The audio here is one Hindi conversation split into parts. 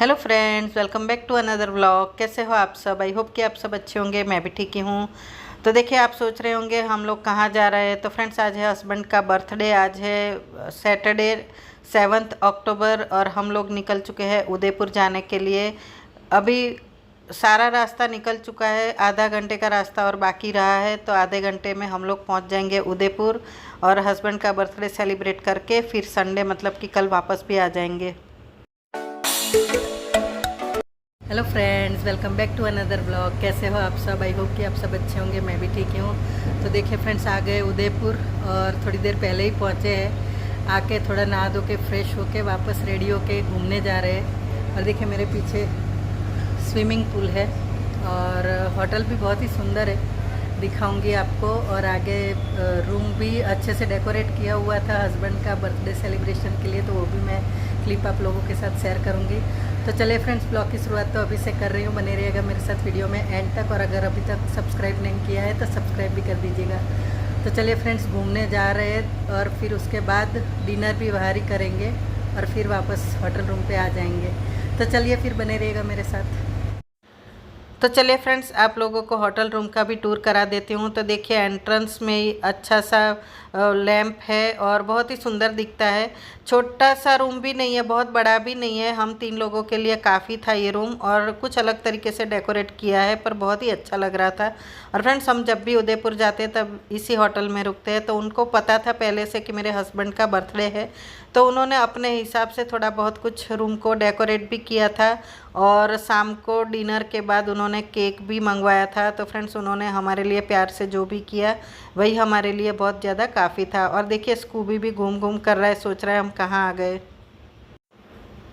Hello friends, welcome back to another vlog. कैसे हो आप सब? आई होप कि आप सब अच्छे होंगे। मैं भी ठीक ही हूँ। तो देखिए, आप सोच रहे होंगे हम लोग कहाँ जा रहे हैं। तो फ्रेंड्स, आज है हस्बैंड का बर्थडे। आज है सैटरडे 7 अक्टूबर और हम लोग निकल चुके हैं उदयपुर जाने के लिए। अभी सारा रास्ता निकल चुका है, आधा घंटे का रास्ता और बाकी रहा है। तो आधे घंटे में हम लोग पहुँच जाएंगे उदयपुर और हस्बैंड का बर्थडे सेलिब्रेट करके फिर संडे मतलब कि कल वापस भी आ जाएंगे। Hello friends, welcome back to another blog. कैसे हो आप सब? आई होप कि आप सब अच्छे होंगे। मैं भी ठीक ही हूँ। तो देखिए फ्रेंड्स, आ गए उदयपुर और थोड़ी देर पहले ही पहुँचे हैं। आके थोड़ा नहा धो के फ्रेश होके वापस रेडी होके घूमने जा रहे हैं। और देखिए मेरे पीछे स्विमिंग पूल है और होटल भी बहुत ही सुंदर है, दिखाऊंगी आपको। और आगे रूम भी अच्छे से डेकोरेट किया हुआ था हस्बैंड का बर्थडे सेलिब्रेशन के लिए, तो वो भी मैं क्लिप आप लोगों के साथ शेयर करूंगी। तो चलिए फ्रेंड्स, ब्लॉग की शुरुआत तो अभी से कर रही हूँ। बने रहिएगा मेरे साथ वीडियो में एंड तक। और अगर अभी तक सब्सक्राइब नहीं किया है तो सब्सक्राइब भी कर दीजिएगा। तो चलिए फ्रेंड्स, घूमने जा रहे हैं और फिर उसके बाद डिनर भी बाहर ही करेंगे और फिर वापस होटल रूम पे आ जाएंगे। तो चलिए फिर बने रहिएगा मेरे साथ। तो चलिए फ्रेंड्स, आप लोगों को होटल रूम का भी टूर करा देती हूँ। तो देखिए एंट्रेंस में ही अच्छा सा लैंप है और बहुत ही सुंदर दिखता है। छोटा सा रूम भी नहीं है, बहुत बड़ा भी नहीं है। हम 3 लोगों के लिए काफ़ी था ये रूम और कुछ अलग तरीके से डेकोरेट किया है, पर बहुत ही अच्छा लग रहा था। और फ्रेंड्स, हम जब भी उदयपुर जाते हैं तब इसी होटल में रुकते हैं। तो उनको पता था पहले से कि मेरे हस्बैंड का बर्थडे है, तो उन्होंने अपने हिसाब से थोड़ा बहुत कुछ रूम को डेकोरेट भी किया था। और शाम को डिनर के बाद उन्होंने केक भी मंगवाया था। तो फ्रेंड्स, उन्होंने हमारे लिए प्यार से जो भी किया वही हमारे लिए बहुत ज़्यादा काफ़ी था। और देखिए स्कूबी भी घूम घूम कर रहा है, सोच रहा है हम कहाँ आ गए।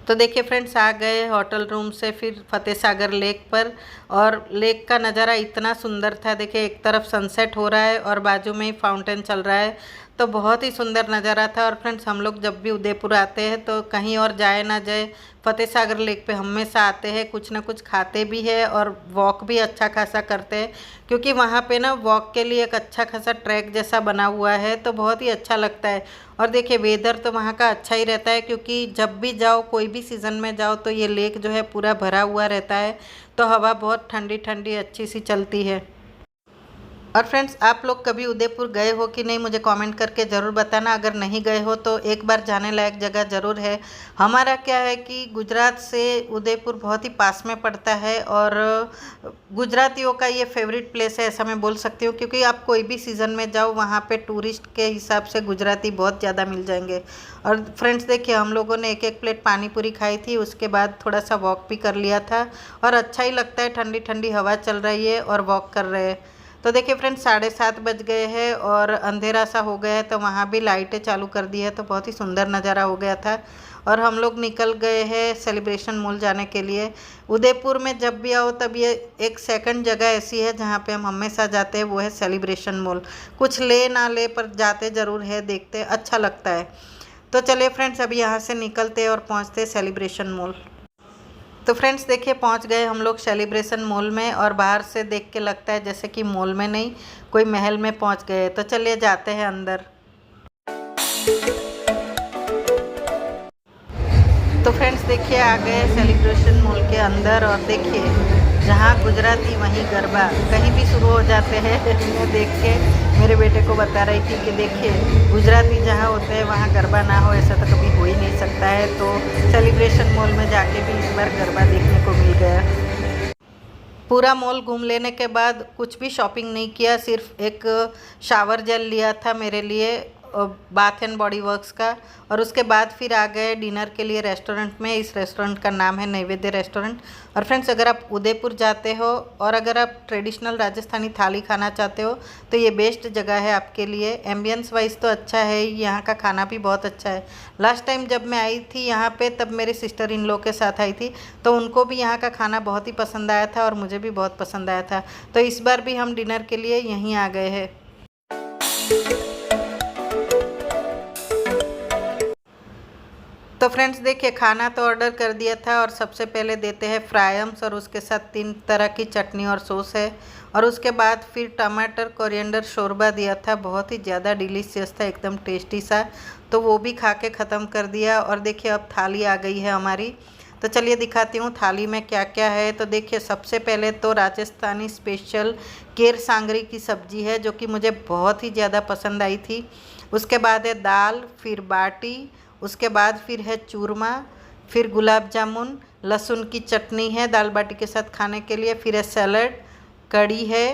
तो देखिए फ्रेंड्स, आ गए होटल रूम से फिर फतेह सागर लेक पर। और लेक का नज़ारा इतना सुंदर था। देखिए एक तरफ सनसेट हो रहा है और बाजू में ही फाउंटेन चल रहा है, तो बहुत ही सुंदर नज़ारा था। और फ्रेंड्स, हम लोग जब भी उदयपुर आते हैं तो कहीं और जाए ना जाए, फतेह सागर लेक पे हमेशा आते हैं, कुछ ना कुछ खाते भी है और वॉक भी अच्छा खासा करते हैं। क्योंकि वहाँ पे ना वॉक के लिए एक अच्छा खासा ट्रैक जैसा बना हुआ है, तो बहुत ही अच्छा लगता है। और देखिए वेदर तो वहाँ का अच्छा ही रहता है, क्योंकि जब भी जाओ, कोई भी सीज़न में जाओ, तो ये लेक जो है पूरा भरा हुआ रहता है। तो हवा बहुत ठंडी ठंडी अच्छी सी चलती है। और फ्रेंड्स, आप लोग कभी उदयपुर गए हो कि नहीं, मुझे कमेंट करके ज़रूर बताना। अगर नहीं गए हो तो एक बार जाने लायक जगह ज़रूर है। हमारा क्या है कि गुजरात से उदयपुर बहुत ही पास में पड़ता है और गुजरातियों का ये फेवरेट प्लेस है, ऐसा मैं बोल सकती हूँ। क्योंकि आप कोई भी सीज़न में जाओ, वहाँ पे टूरिस्ट के हिसाब से गुजराती बहुत ज़्यादा मिल जाएंगे। और फ्रेंड्स देखिए, हम लोगों ने एक एक प्लेट पानी पूरी खाई थी, उसके बाद थोड़ा सा वॉक भी कर लिया था। और अच्छा ही लगता है, ठंडी ठंडी हवा चल रही है और वॉक कर रहे हैं। तो देखिए फ्रेंड्स, 7:30 बज गए हैं और अंधेरा सा हो गया है, तो वहाँ भी लाइटें चालू कर दी है, तो बहुत ही सुंदर नज़ारा हो गया था। और हम लोग निकल गए हैं सेलिब्रेशन मॉल जाने के लिए। उदयपुर में जब भी आओ तब ये एक सेकंड जगह ऐसी है जहाँ पे हम हमेशा जाते हैं, वो है सेलिब्रेशन मॉल। कुछ ले ना ले पर जाते ज़रूर है, देखते अच्छा लगता है। तो चलिए फ्रेंड्स, अभी यहाँ से निकलते और पहुँचते सेलिब्रेशन मॉल। तो फ्रेंड्स देखिए, पहुंच गए हम लोग सेलिब्रेशन मॉल में और बाहर से देख के लगता है जैसे कि मॉल में नहीं, कोई महल में पहुंच गए। तो चलिए जाते हैं अंदर। तो फ्रेंड्स देखिए, आ गए सेलिब्रेशन मॉल के अंदर और देखिए जहाँ गुजराती वहीं गरबा कहीं भी शुरू हो जाते हैं। मैं देख के मेरे बेटे को बता रही थी कि देखिए गुजराती जहाँ होते हैं वहाँ गरबा ना हो, ऐसा तो कभी हो ही नहीं सकता है। तो सेलिब्रेशन मॉल में जाके भी इस बार गरबा देखने को मिल गया। पूरा मॉल घूम लेने के बाद कुछ भी शॉपिंग नहीं किया, सिर्फ एक शावर जेल लिया था मेरे लिए, बाथ एंड बॉडी वर्क्स का। और उसके बाद फिर आ गए डिनर के लिए रेस्टोरेंट में। इस रेस्टोरेंट का नाम है नैवेद्य रेस्टोरेंट। और फ्रेंड्स, अगर आप उदयपुर जाते हो और अगर आप ट्रेडिशनल राजस्थानी थाली खाना चाहते हो तो ये बेस्ट जगह है आपके लिए। एम्बियंस वाइज तो अच्छा है, यहाँ का खाना भी बहुत अच्छा है। लास्ट टाइम जब मैं आई थी यहाँ पे, तब मेरी सिस्टर इन लॉ के साथ आई थी, तो उनको भी यहाँ का खाना बहुत ही पसंद आया था और मुझे भी बहुत पसंद आया था। तो इस बार भी हम डिनर के लिए यहीं आ गए हैं। तो फ्रेंड्स देखिए, खाना तो ऑर्डर कर दिया था और सबसे पहले देते हैं फ्रायम्स और उसके साथ 3 तरह की चटनी और सॉस है। और उसके बाद फिर टमाटर कोरिएंडर शोरबा दिया था, बहुत ही ज़्यादा डिलीशियस था, एकदम टेस्टी सा। तो वो भी खा के ख़त्म कर दिया। और देखिए अब थाली आ गई है हमारी। तो चलिए दिखाती हूँ थाली में क्या क्या है। तो देखिए सबसे पहले तो राजस्थानी स्पेशल केर सांगरी की सब्जी है, जो कि मुझे बहुत ही ज़्यादा पसंद आई थी। उसके बाद है दाल, फिर बाटी, उसके बाद फिर है चूरमा, फिर गुलाब जामुन, लहसुन की चटनी है दाल बाटी के साथ खाने के लिए, फिर है सैलड, कड़ी है,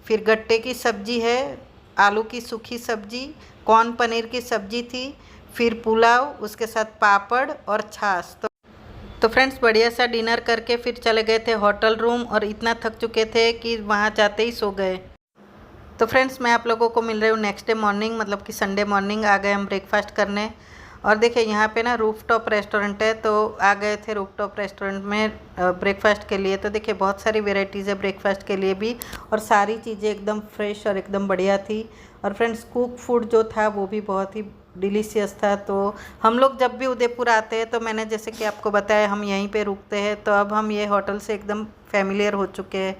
फिर गट्टे की सब्जी है, आलू की सूखी सब्जी, कॉर्न पनीर की सब्जी थी, फिर पुलाव, उसके साथ पापड़ और छाछ। तो फ्रेंड्स बढ़िया सा डिनर करके फिर चले गए थे होटल रूम, और इतना थक चुके थे कि वहाँ जाते ही सो गए। तो फ्रेंड्स मैं आप लोगों को मिल रही हूँ नेक्स्ट डे मॉर्निंग, मतलब कि संडे मॉर्निंग आ गए हम ब्रेकफास्ट करने। और देखिए यहाँ पे ना रूफटॉप रेस्टोरेंट है, तो आ गए थे रूफटॉप रेस्टोरेंट में ब्रेकफास्ट के लिए। तो देखिए बहुत सारी वेराइटीज़ है ब्रेकफास्ट के लिए भी, और सारी चीज़ें एकदम फ्रेश और एकदम बढ़िया थी। और फ्रेंड्स कुक फूड जो था वो भी बहुत ही डिलीशियस था। तो हम लोग जब भी उदयपुर आते हैं, तो मैंने जैसे कि आपको बताया हम यहीं पे रुकते हैं, तो अब हम ये होटल से एकदम फैमिलियर हो चुके हैं।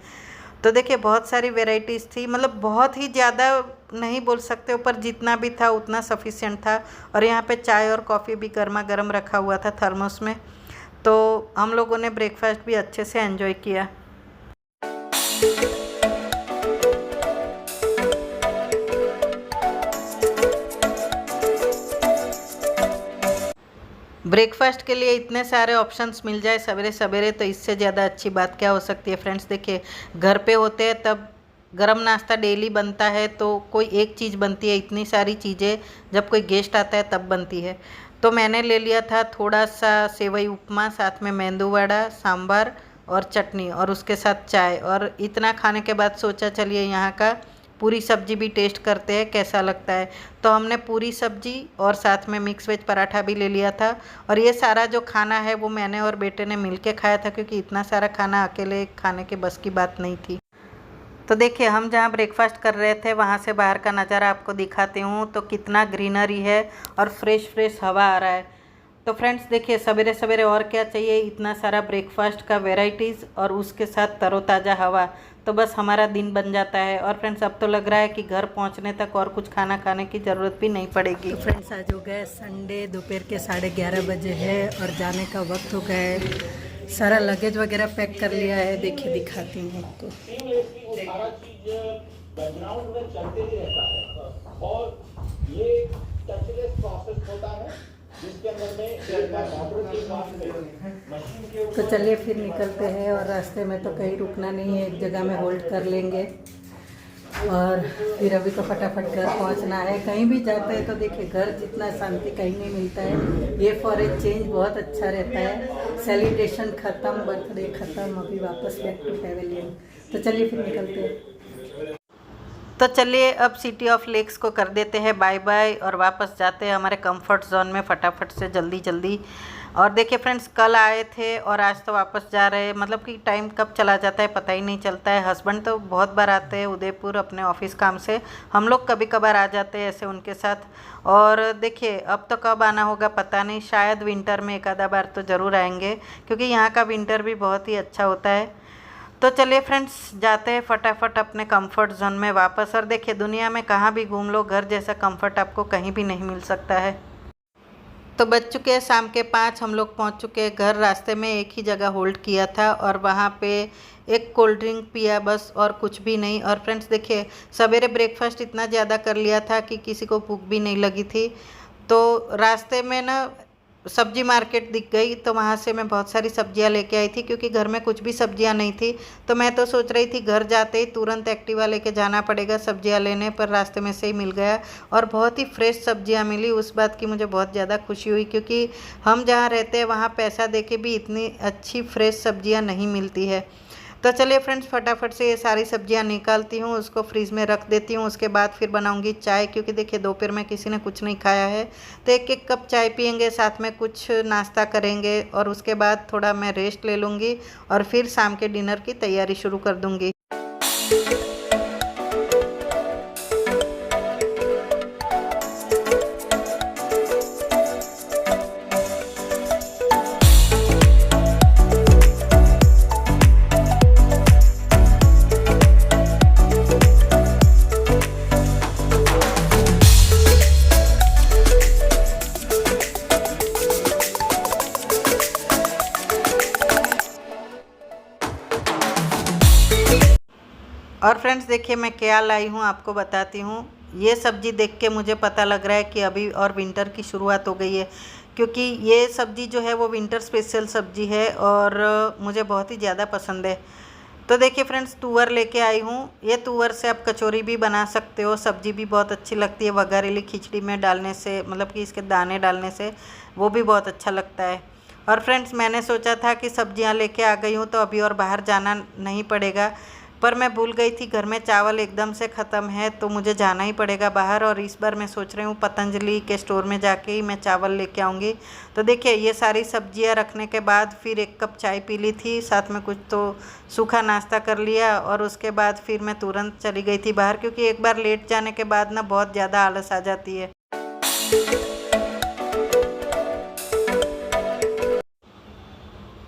तो देखिए बहुत सारी वेराइटीज़ थी, मतलब बहुत ही ज़्यादा नहीं बोल सकते, पर जितना भी था उतना सफिशिएंट था। और यहाँ पे चाय और कॉफ़ी भी गर्मा गर्म रखा हुआ था थर्मोस में। तो हम लोगों ने ब्रेकफास्ट भी अच्छे से एंजॉय किया। ब्रेकफास्ट के लिए इतने सारे ऑप्शंस मिल जाए सवेरे सवेरे, तो इससे ज़्यादा अच्छी बात क्या हो सकती है फ्रेंड्स। देखिए घर पे होते हैं तब गरम नाश्ता डेली बनता है, तो कोई एक चीज़ बनती है, इतनी सारी चीज़ें जब कोई गेस्ट आता है तब बनती है। तो मैंने ले लिया था थोड़ा सा सेवई उपमा, साथ में मेंदू वड़ा, सांभर और चटनी, और उसके साथ चाय। और इतना खाने के बाद सोचा चलिए यहाँ का पूरी सब्जी भी टेस्ट करते हैं कैसा लगता है। तो हमने पूरी सब्जी और साथ में मिक्स वेज पराठा भी ले लिया था। और ये सारा जो खाना है वो मैंने और बेटे ने मिलके खाया था, क्योंकि इतना सारा खाना अकेले खाने के बस की बात नहीं थी। तो देखिए हम जहाँ ब्रेकफास्ट कर रहे थे वहाँ से बाहर का नज़ारा आपको दिखाती हूँ। तो कितना ग्रीनरी है और फ्रेश फ्रेश हवा आ रहा है। तो फ्रेंड्स देखिए सवेरे सवेरे और क्या चाहिए, इतना सारा ब्रेकफास्ट का वेराइटीज़ और उसके साथ तरोताज़ा हवा, तो बस हमारा दिन बन जाता है। और फ्रेंड्स अब तो लग रहा है कि घर पहुंचने तक और कुछ खाना खाने की ज़रूरत भी नहीं पड़ेगी। तो फ्रेंड्स आज हो गए संडे, दोपहर के 11:30 बजे है और जाने का वक्त हो गया है। सारा लगेज वगैरह पैक कर लिया है, देखिए दिखाती हूँ आपको। सारा चीज बैकग्राउंड में चलते ही रहता है, और ये टचलेस प्रोसेस होता है जिसके अंदर में तो चलिए फिर निकलते हैं। और रास्ते में तो कहीं रुकना नहीं है, एक जगह में होल्ड कर लेंगे और फिर अभी तो फटाफट घर पहुंचना है। कहीं भी जाते हैं तो देखिए घर जितना शांति कहीं नहीं मिलता है। ये फॉर ए चेंज बहुत अच्छा रहता है। सेलिब्रेशन ख़त्म, बर्थडे ख़त्म, अभी वापस बैक टू पैवेलियन। तो चलिए फिर निकलते हैं। तो चलिए अब सिटी ऑफ लेक्स को कर देते हैं बाय बाय और वापस जाते हैं हमारे कंफर्ट जोन में फटाफट से जल्दी जल्दी। और देखिए फ्रेंड्स कल आए थे और आज तो वापस जा रहे हैं, मतलब कि टाइम कब चला जाता है पता ही नहीं चलता है। हस्बैंड तो बहुत बार आते हैं उदयपुर अपने ऑफिस काम से, हम लोग कभी कभार आ जाते हैं ऐसे उनके साथ। और देखिए अब तो कब आना होगा पता नहीं, शायद विंटर में एक आधा बार तो ज़रूर आएंगे, क्योंकि यहाँ का विंटर भी बहुत ही अच्छा होता है। तो चलिए फ्रेंड्स जाते हैं फटाफट अपने कंफर्ट जोन में वापस। और देखिए दुनिया में कहाँ भी घूम लो, घर जैसा कंफर्ट आपको कहीं भी नहीं मिल सकता है। तो बज चुके हैं शाम के 5, हम लोग पहुँच चुके हैं घर। रास्ते में एक ही जगह होल्ड किया था और वहाँ पे एक कोल्ड ड्रिंक पिया बस, और कुछ भी नहीं। और फ्रेंड्स देखिए सवेरे ब्रेकफास्ट इतना ज़्यादा कर लिया था कि किसी को भूख भी नहीं लगी थी। तो रास्ते में ना सब्जी मार्केट दिख गई, तो वहाँ से मैं बहुत सारी सब्जियाँ लेके आई थी, क्योंकि घर में कुछ भी सब्जियाँ नहीं थी। तो मैं तो सोच रही थी घर जाते ही तुरंत एक्टिवा लेके जाना पड़ेगा सब्जियाँ लेने, पर रास्ते में से ही मिल गया और बहुत ही फ्रेश सब्जियाँ मिली। उस बात की मुझे बहुत ज़्यादा खुशी हुई, क्योंकि हम जहाँ रहते हैं वहाँ पैसा दे के भी इतनी अच्छी फ्रेश सब्जियाँ नहीं मिलती है। तो चलिए फ्रेंड्स फटाफट से ये सारी सब्जियां निकालती हूँ, उसको फ्रीज़ में रख देती हूँ। उसके बाद फिर बनाऊंगी चाय, क्योंकि देखिए दोपहर में किसी ने कुछ नहीं खाया है, तो एक एक कप चाय पियेंगे, साथ में कुछ नाश्ता करेंगे और उसके बाद थोड़ा मैं रेस्ट ले लूँगी और फिर शाम के डिनर की तैयारी शुरू कर दूँगी। और फ्रेंड्स देखिए मैं क्या लाई हूँ आपको बताती हूँ। ये सब्ज़ी देख के मुझे पता लग रहा है कि अभी और विंटर की शुरुआत हो गई है, क्योंकि ये सब्ज़ी जो है वो विंटर स्पेशल सब्ज़ी है और मुझे बहुत ही ज़्यादा पसंद है। तो देखिए फ्रेंड्स तुअर लेके आई हूँ। ये तुअर से आप कचौरी भी बना सकते हो, सब्ज़ी भी बहुत अच्छी लगती है, वघारेली खिचड़ी में डालने से, मतलब कि इसके दाने डालने से वो भी बहुत अच्छा लगता है। और फ्रेंड्स मैंने सोचा था कि सब्जियां लेके आ गई हूँ तो अभी और बाहर जाना नहीं पड़ेगा, पर मैं भूल गई थी, घर में चावल एकदम से ख़त्म है तो मुझे जाना ही पड़ेगा बाहर। और इस बार मैं सोच रही हूँ पतंजलि के स्टोर में जाके ही मैं चावल लेके आऊँगी। तो देखिए ये सारी सब्जियाँ रखने के बाद फिर 1 कप चाय पी ली थी, साथ में कुछ तो सूखा नाश्ता कर लिया और उसके बाद फिर मैं तुरंत चली गई थी बाहर, क्योंकि एक बार लेट जाने के बाद ना बहुत ज़्यादा आलस आ जाती है।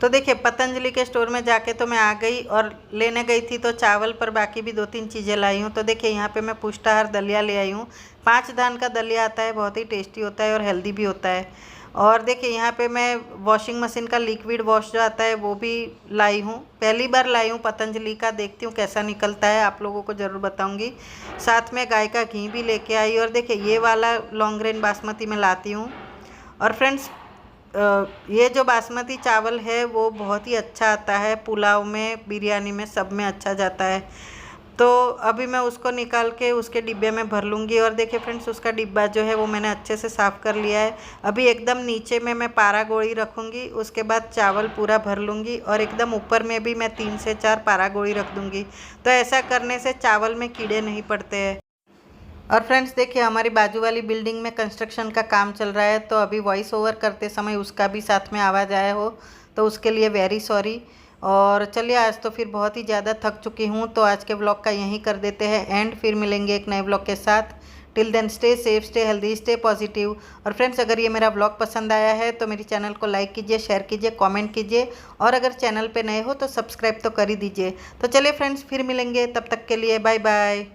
तो देखिए पतंजलि के स्टोर में जाके तो मैं आ गई और लेने गई थी तो चावल पर बाकी भी 2-3 चीज़ें लाई हूँ। तो देखिए यहाँ पे मैं पुष्टाहार दलिया ले आई हूँ। 5 दान का दलिया आता है, बहुत ही टेस्टी होता है और हेल्दी भी होता है। और देखिए यहाँ पे मैं वॉशिंग मशीन का लिक्विड वॉश जो आता है वो भी लाई हूँ। पहली बार लाई हूँ पतंजलि का, देखती हूँ कैसा निकलता है, आप लोगों को ज़रूर बताऊँगी। साथ में गाय का घी भी लेके आई और देखिए ये वाला लॉन्ग ग्रेन बासमती मैं लाती हूँ। और फ्रेंड्स ये जो बासमती चावल है वो बहुत ही अच्छा आता है, पुलाव में, बिरयानी में, सब में अच्छा जाता है। तो अभी मैं उसको निकाल के उसके डिब्बे में भर लूँगी। और देखिए फ्रेंड्स उसका डिब्बा जो है वो मैंने अच्छे से साफ़ कर लिया है। अभी एकदम नीचे में मैं पारा गोड़ी रखूँगी, उसके बाद चावल पूरा भर लूँगी और एकदम ऊपर में भी मैं 3 से 4 पारा गोड़ी रख दूँगी। तो ऐसा करने से चावल में कीड़े नहीं पड़ते हैं। और फ्रेंड्स देखिए हमारी बाजू वाली बिल्डिंग में कंस्ट्रक्शन का काम चल रहा है, तो अभी वॉइस ओवर करते समय उसका भी साथ में आवाज़ आया हो तो उसके लिए वेरी सॉरी। और चलिए आज तो फिर बहुत ही ज़्यादा थक चुकी हूँ, तो आज के ब्लॉग का यहीं कर देते हैं एंड, फिर मिलेंगे एक नए ब्लॉग के साथ। Till then stay safe, stay healthy, stay positive. और फ्रेंड्स अगर ये मेरा ब्लॉग पसंद आया है तो मेरी चैनल को लाइक कीजिए, शेयर कीजिए, कमेंट कीजिए और अगर चैनल पे नए हो तो सब्सक्राइब तो कर ही दीजिए। तो चलिए फ्रेंड्स फिर मिलेंगे, तब तक के लिए बाय बाय।